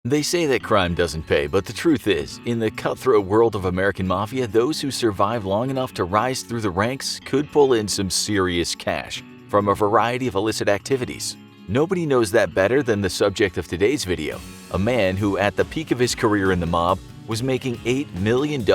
They say that crime doesn't pay, but the truth is, in the cutthroat world of American Mafia, those who survive long enough to rise through the ranks could pull in some serious cash from a variety of illicit activities. Nobody knows that better than the subject of today's video, a man who at the peak of his career in the mob was making $8 million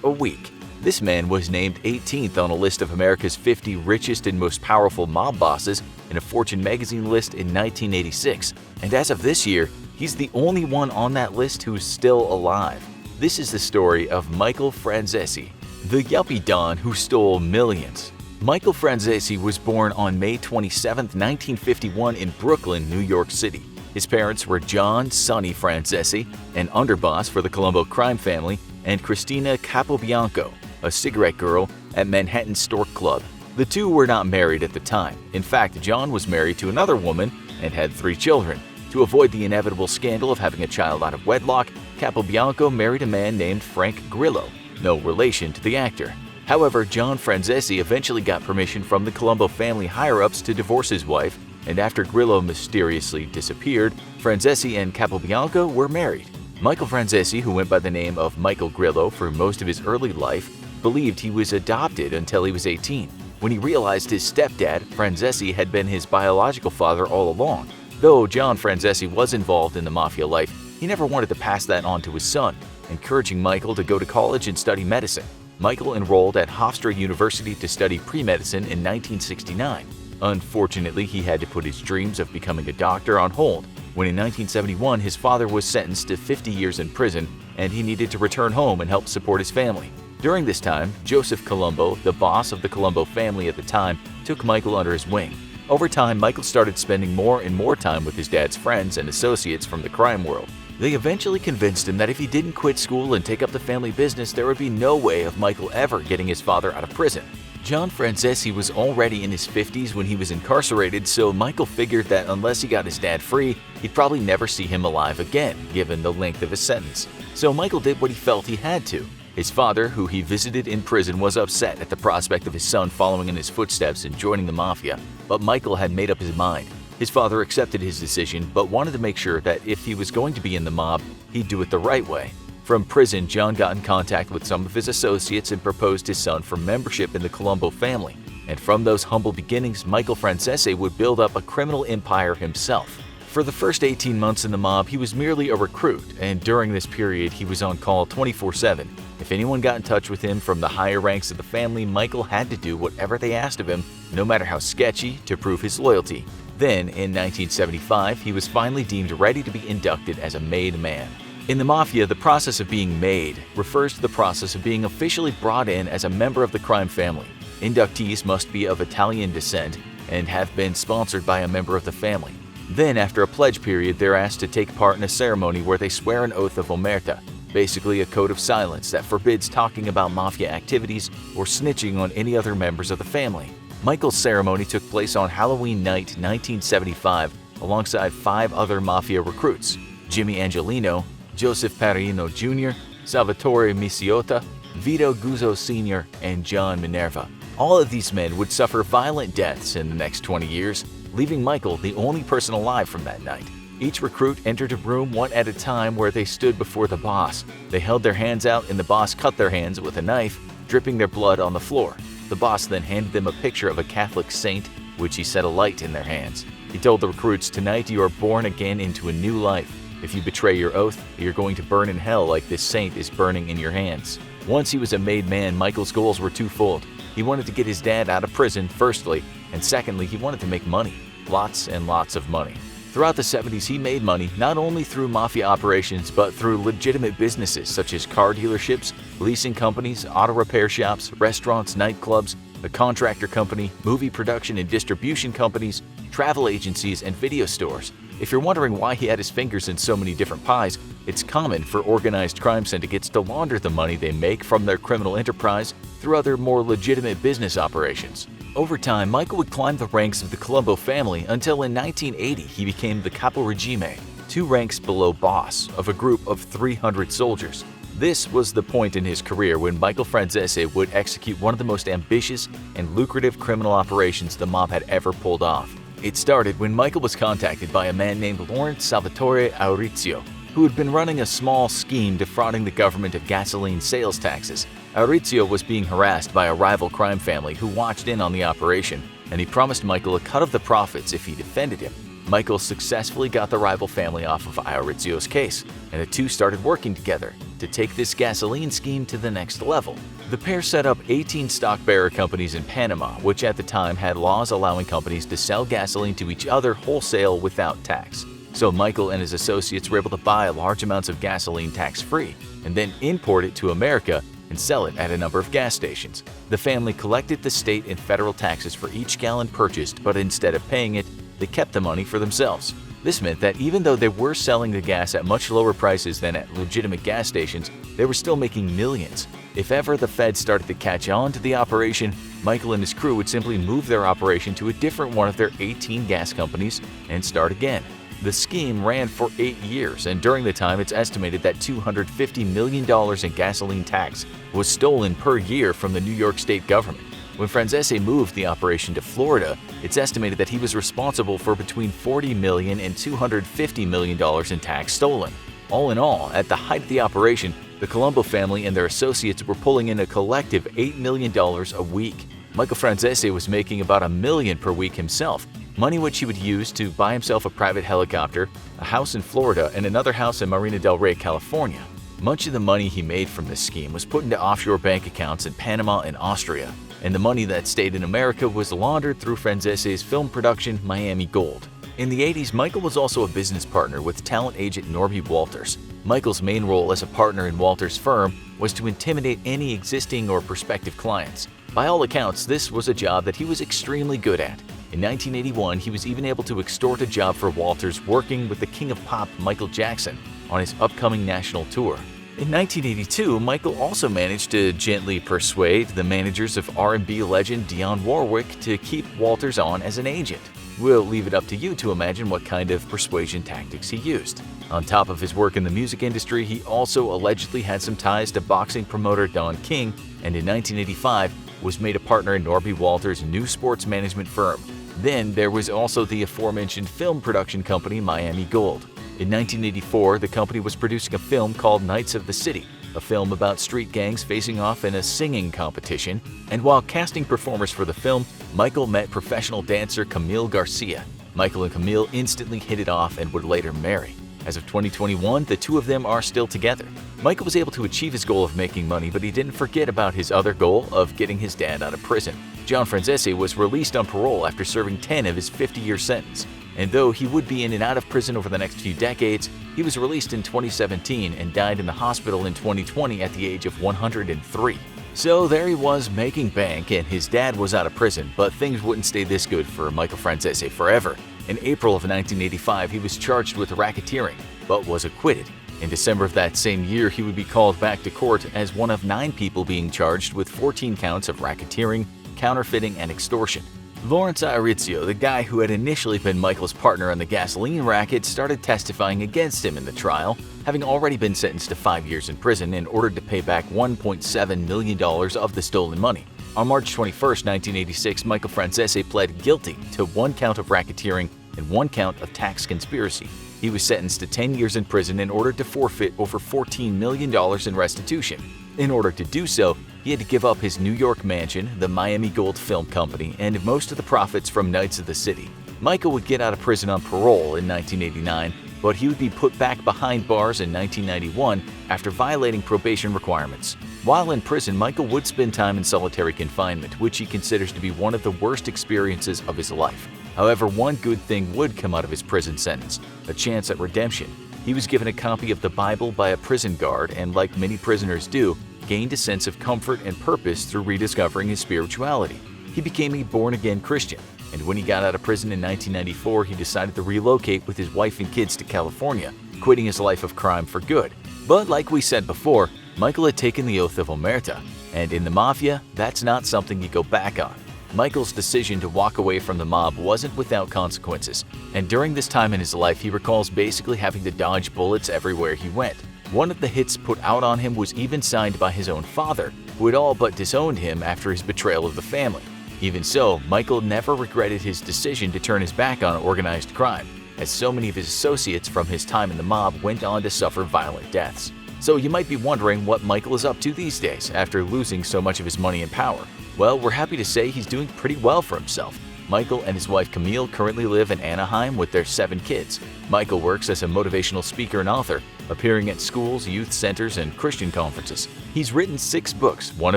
a week. This man was named 18th on a list of America's 50 richest and most powerful mob bosses in a Fortune magazine list in 1986, and as of this year, he's the only one on that list who's still alive. This is the story of Michael Franzese, the yuppie don who stole millions. Michael Franzese was born on May 27, 1951 in Brooklyn, New York City. His parents were John "Sonny" Franzese, an underboss for the Colombo crime family, and Christina Capobianco, a cigarette girl at Manhattan Stork Club. The two were not married at the time. In fact, John was married to another woman and had 3 children. To avoid the inevitable scandal of having a child out of wedlock, Capobianco married a man named Frank Grillo, no relation to the actor. However, John Franzese eventually got permission from the Colombo family higher-ups to divorce his wife, and after Grillo mysteriously disappeared, Franzese and Capobianco were married. Michael Franzese, who went by the name of Michael Grillo for most of his early life, believed he was adopted until he was 18, when he realized his stepdad, Franzese, had been his biological father all along. Though John Franzese was involved in the Mafia life, he never wanted to pass that on to his son, encouraging Michael to go to college and study medicine. Michael enrolled at Hofstra University to study pre-medicine in 1969. Unfortunately, he had to put his dreams of becoming a doctor on hold when in 1971 his father was sentenced to 50 years in prison and he needed to return home and help support his family. During this time, Joseph Colombo, the boss of the Colombo family at the time, took Michael under his wing. Over time, Michael started spending more and more time with his dad's friends and associates from the crime world. They eventually convinced him that if he didn't quit school and take up the family business, there would be no way of Michael ever getting his father out of prison. John Franzese was already in his 50s when he was incarcerated, so Michael figured that unless he got his dad free, he'd probably never see him alive again, given the length of his sentence. So Michael did what he felt he had to. His father, who he visited in prison, was upset at the prospect of his son following in his footsteps and joining the Mafia, but Michael had made up his mind. His father accepted his decision, but wanted to make sure that if he was going to be in the mob, he'd do it the right way. From prison, John got in contact with some of his associates and proposed his son for membership in the Colombo family. And from those humble beginnings, Michael Franzese would build up a criminal empire himself. For the first 18 months in the mob, he was merely a recruit, and during this period, he was on call 24/7. If anyone got in touch with him from the higher ranks of the family, Michael had to do whatever they asked of him, no matter how sketchy, to prove his loyalty. Then, in 1975, he was finally deemed ready to be inducted as a made man. In the Mafia, the process of being made refers to the process of being officially brought in as a member of the crime family. Inductees must be of Italian descent and have been sponsored by a member of the family. Then, after a pledge period, they're asked to take part in a ceremony where they swear an oath of omerta, basically a code of silence that forbids talking about Mafia activities or snitching on any other members of the family. Michael's ceremony took place on Halloween night 1975 alongside 5 other Mafia recruits: Jimmy Angelino, Joseph Parino Jr., Salvatore Misiota, Vito Guzzo Sr., and John Minerva. All of these men would suffer violent deaths in the next 20 years, leaving Michael the only person alive from that night. Each recruit entered a room one at a time where they stood before the boss. They held their hands out and the boss cut their hands with a knife, dripping their blood on the floor. The boss then handed them a picture of a Catholic saint, which he set alight in their hands. He told the recruits, "Tonight you are born again into a new life. If you betray your oath, you're going to burn in hell like this saint is burning in your hands." Once he was a made man, Michael's goals were twofold. He wanted to get his dad out of prison, firstly, and secondly, he wanted to make money. Lots and lots of money. Throughout the 70s, he made money not only through Mafia operations, but through legitimate businesses such as car dealerships, leasing companies, auto repair shops, restaurants, nightclubs, a contractor company, movie production and distribution companies, travel agencies, and video stores. If you're wondering why he had his fingers in so many different pies, it's common for organized crime syndicates to launder the money they make from their criminal enterprise through other more legitimate business operations. Over time, Michael would climb the ranks of the Colombo family until in 1980 he became the Capo Regime, 2 ranks below boss, of a group of 300 soldiers. This was the point in his career when Michael Franzese would execute one of the most ambitious and lucrative criminal operations the mob had ever pulled off. It started when Michael was contacted by a man named Lawrence Salvatore Aurizio, who had been running a small scheme defrauding the government of gasoline sales taxes. Maurizio was being harassed by a rival crime family who watched in on the operation, and he promised Michael a cut of the profits if he defended him. Michael successfully got the rival family off of Maurizio's case, and the two started working together to take this gasoline scheme to the next level. The pair set up 18 stock-bearer companies in Panama, which at the time had laws allowing companies to sell gasoline to each other wholesale without tax. So Michael and his associates were able to buy large amounts of gasoline tax-free and then import it to America and sell it at a number of gas stations. The family collected the state and federal taxes for each gallon purchased, but instead of paying it, they kept the money for themselves. This meant that even though they were selling the gas at much lower prices than at legitimate gas stations, they were still making millions. If ever the Fed started to catch on to the operation, Michael and his crew would simply move their operation to a different one of their 18 gas companies and start again. The scheme ran for 8 years, and during the time it's estimated that $250 million in gasoline tax was stolen per year from the New York state government. When Franzese moved the operation to Florida, it's estimated that he was responsible for between $40 million and $250 million in tax stolen. All in all, at the height of the operation, the Colombo family and their associates were pulling in a collective $8 million a week. Michael Franzese was making about $1 million per week himself, money which he would use to buy himself a private helicopter, a house in Florida, and another house in Marina del Rey, California. Much of the money he made from this scheme was put into offshore bank accounts in Panama and Austria, and the money that stayed in America was laundered through Franzese's film production Miami Gold. In the 80s, Michael was also a business partner with talent agent Norby Walters. Michael's main role as a partner in Walters' firm was to intimidate any existing or prospective clients. By all accounts, this was a job that he was extremely good at. In 1981, he was even able to extort a job for Walters working with the king of pop Michael Jackson on his upcoming national tour. In 1982, Michael also managed to gently persuade the managers of R&B legend Dionne Warwick to keep Walters on as an agent. We'll leave it up to you to imagine what kind of persuasion tactics he used. On top of his work in the music industry, he also allegedly had some ties to boxing promoter Don King, and in 1985 was made a partner in Norby Walters' new sports management firm. Then there was also the aforementioned film production company Miami Gold. In 1984, the company was producing a film called Knights of the City, a film about street gangs facing off in a singing competition, and while casting performers for the film, Michael met professional dancer Camille Garcia. Michael and Camille instantly hit it off and would later marry. As of 2021, the two of them are still together. Michael was able to achieve his goal of making money, but he didn't forget about his other goal of getting his dad out of prison. John Franzese was released on parole after serving 10 of his 50-year sentence. And though he would be in and out of prison over the next few decades, he was released in 2017 and died in the hospital in 2020 at the age of 103. So there he was making bank, and his dad was out of prison, but things wouldn't stay this good for Michael Franzese forever. In April of 1985, he was charged with racketeering, but was acquitted. In December of that same year, he would be called back to court as one of 9 people being charged with 14 counts of racketeering, counterfeiting, and extortion. Lawrence Maurizio, the guy who had initially been Michael's partner on the gasoline racket, started testifying against him in the trial, having already been sentenced to 5 years in prison and ordered to pay back $1.7 million of the stolen money. On March 21, 1986, Michael Franzese pled guilty to 1 count of racketeering and 1 count of tax conspiracy. He was sentenced to 10 years in prison and ordered to forfeit over $14 million in restitution. In order to do so, he had to give up his New York mansion, the Miami Gold Film Company, and most of the profits from Knights of the City. Michael would get out of prison on parole in 1989, but he would be put back behind bars in 1991 after violating probation requirements. While in prison, Michael would spend time in solitary confinement, which he considers to be one of the worst experiences of his life. However, one good thing would come out of his prison sentence: a chance at redemption. He was given a copy of the Bible by a prison guard and, like many prisoners do, gained a sense of comfort and purpose through rediscovering his spirituality. He became a born-again Christian, and when he got out of prison in 1994, he decided to relocate with his wife and kids to California, quitting his life of crime for good. But like we said before, Michael had taken the oath of omerta, and in the Mafia, that's not something you go back on. Michael's decision to walk away from the mob wasn't without consequences, and during this time in his life, he recalls basically having to dodge bullets everywhere he went. One of the hits put out on him was even signed by his own father, who had all but disowned him after his betrayal of the family. Even so, Michael never regretted his decision to turn his back on organized crime. as so many of his associates from his time in the mob went on to suffer violent deaths. So you might be wondering what Michael is up to these days after losing so much of his money and power. Well, we're happy to say he's doing pretty well for himself. Michael and his wife Camille currently live in Anaheim with their 7 kids. Michael works as a motivational speaker and author, appearing at schools, youth centers, and Christian conferences. He's written 6 books, one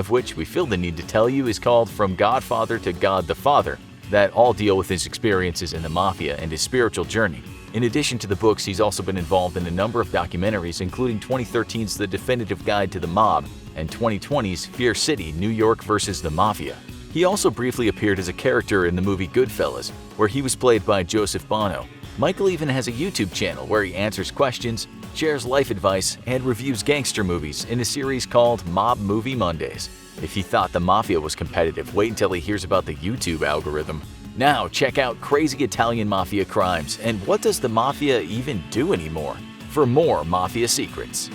of which we feel the need to tell you is called From Godfather to God the Father, that all deal with his experiences in the Mafia and his spiritual journey. In addition to the books, he's also been involved in a number of documentaries, including 2013's The Definitive Guide to the Mob and 2020's Fear City, New York vs. the Mafia. He also briefly appeared as a character in the movie Goodfellas, where he was played by Joseph Bono. Michael even has a YouTube channel where he answers questions, shares life advice, and reviews gangster movies in a series called Mob Movie Mondays. If you thought the Mafia was competitive, wait until he hears about the YouTube algorithm. Now check out crazy Italian Mafia crimes and what does the Mafia even do anymore? For more Mafia secrets.